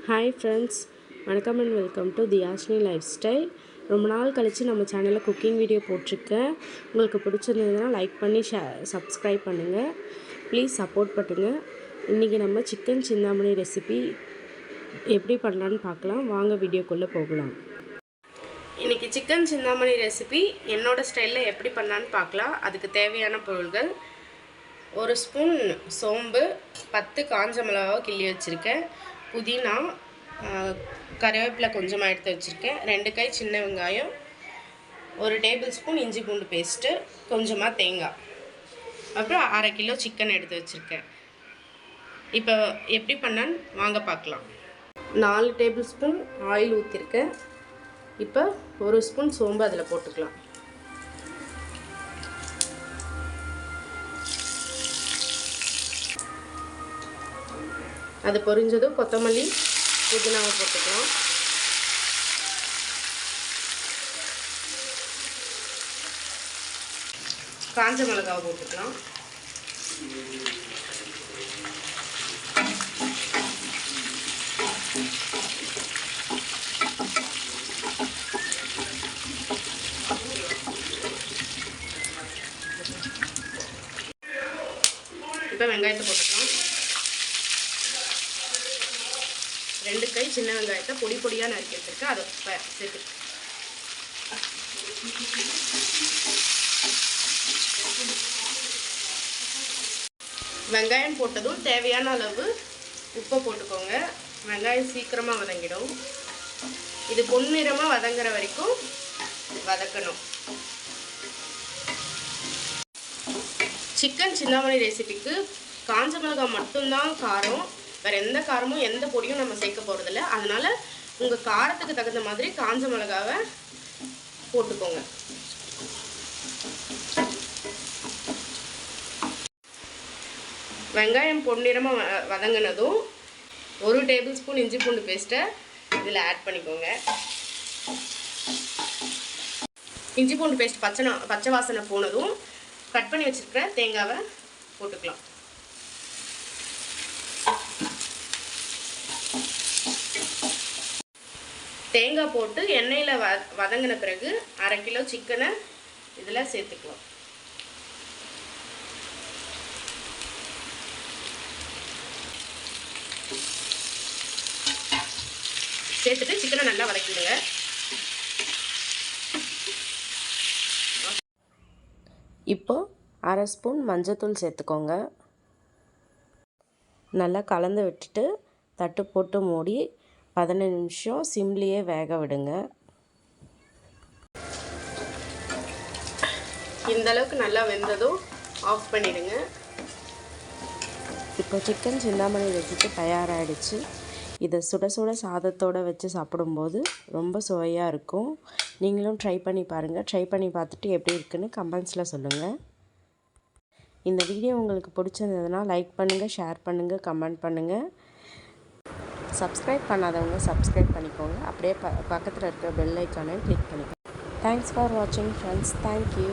Hi friends, வணக்கம் and welcome to Thiyashni lifestyle. ரொம்ப நாள் கழித்து நம்ம சேனலில் குக்கிங் வீடியோ போட்டிருக்கேன். உங்களுக்கு பிடிச்சிருந்ததுன்னா லைக் பண்ணி சப்ஸ்கிரைப் பண்ணுங்கள். ப்ளீஸ் சப்போர்ட் பண்ணுங்கள். இன்றைக்கி நம்ம சிக்கன் சிந்தாமணி ரெசிபி எப்படி பண்ணலான்னு பார்க்கலாம். வாங்க வீடியோக்குள்ளே போகலாம். இன்றைக்கி சிக்கன் சிந்தாமணி ரெசிபி என்னோடய ஸ்டைலில் எப்படி பண்ணலான்னு பார்க்கலாம். அதுக்கு தேவையான பொருள்கள்: 1 ஸ்பூன் சோம்பு, 10 காஞ்ச மிளகாவை கிள்ளி வச்சுருக்கேன், புதினா, கருவேப்பிலை கொஞ்சமாக எடுத்து வச்சுருக்கேன், 2 கை சின்ன வெங்காயம், 1 டேபிள் ஸ்பூன் இஞ்சி பூண்டு பேஸ்ட்டு, கொஞ்சமாக தேங்காய், அப்புறம் 1/2 கிலோ சிக்கன் எடுத்து வச்சுருக்கேன். இப்போ எப்படி பண்ணான்னு வாங்க பார்க்கலாம். 4 டேபிள் ஸ்பூன் ஆயில் ஊற்றிருக்கேன். இப்போ 1 ஸ்பூன் சோம்பு அதில் போட்டுக்கலாம். அது பொரிஞ்சதும் கொத்தமல்லி, புதினாவை போட்டுக்கலாம். காஞ்ச மிளகாவை போட்டுக்கலாம். இப்போ வெங்காயத்தை போட்டுக்கலாம். 2 கை சின்ன வெங்காயத்தை பொடி பொடியாக நறுக்கி வச்சுருக்கேன், அதை சேர்த்து. வெங்காயம் போட்டதும் தேவையான அளவு உப்பை போட்டுக்கோங்க. வெங்காயம் சீக்கிரமாக வதங்கிடும். இது பொன்னிறமாக வதங்குற வரைக்கும் வதக்கணும். சிக்கன் சிந்தாமணி ரெசிபிக்கு காஞ்ச மிளகாய் மட்டும்தான் காரம், வேறு எந்த காரமும் எந்த பொடியும் நம்ம சேர்க்க போகிறதில்ல. அதனால் உங்கள் காரத்துக்கு தகுந்த மாதிரி காஞ்ச மிளகாவை போட்டுக்கோங்க. வெங்காயம் பொன்னிறமாக வதங்கினதும் 1 டேபிள் ஸ்பூன் இஞ்சி பூண்டு பேஸ்ட்டை இதில் ஆட் பண்ணிக்கோங்க. இஞ்சி பூண்டு பேஸ்ட் பச்சை வாசனை போனதும் கட் பண்ணி வச்சுருக்கிற தேங்காவை போட்டுக்கலாம். தேங்காய் போட்டு எண்ணெயில் வதங்கின பிறகு 1/2 கிலோ சிக்கனை இதில் சேர்த்துக்கலாம். சேர்த்துட்டு சிக்கனை நல்லா வதக்கிடுங்க. இப்போ 1/2 ஸ்பூன் மஞ்சத்தூள் சேர்த்துக்கோங்க. நல்லா கலந்து விட்டுட்டு தட்டு போட்டு மூடி 15 நிமிஷம் சிம்லேயே வேக விடுங்க. இந்த அளவுக்கு நல்லா வெந்ததும் ஆஃப் பண்ணிடுங்க. இப்போ சிக்கன் சிந்தாமணி ரெசிபி தயாராகிடுச்சு. இதை சுட சுட சாதத்தோடு வச்சு சாப்பிடும்போது ரொம்ப சுவையாக இருக்கும். நீங்களும் ட்ரை பண்ணி பாருங்கள். ட்ரை பண்ணி பார்த்துட்டு எப்படி இருக்குன்னு கமெண்ட்ஸில் சொல்லுங்கள். இந்த வீடியோ உங்களுக்கு பிடிச்சிருந்ததுன்னா லைக் பண்ணுங்கள், ஷேர் பண்ணுங்கள், கமெண்ட் பண்ணுங்கள். சப்ஸ்கிரைப் பண்ணாதவங்க சப்ஸ்கிரைப் பண்ணிக்கோங்க. அப்படியே பக்கத்தில் இருக்கிற பெல் ஐக்கானை கிளிக் பண்ணிக்கோங்க. தேங்க்ஸ் ஃபார் வாட்சிங் ஃப்ரெண்ட்ஸ். தேங்க்யூ.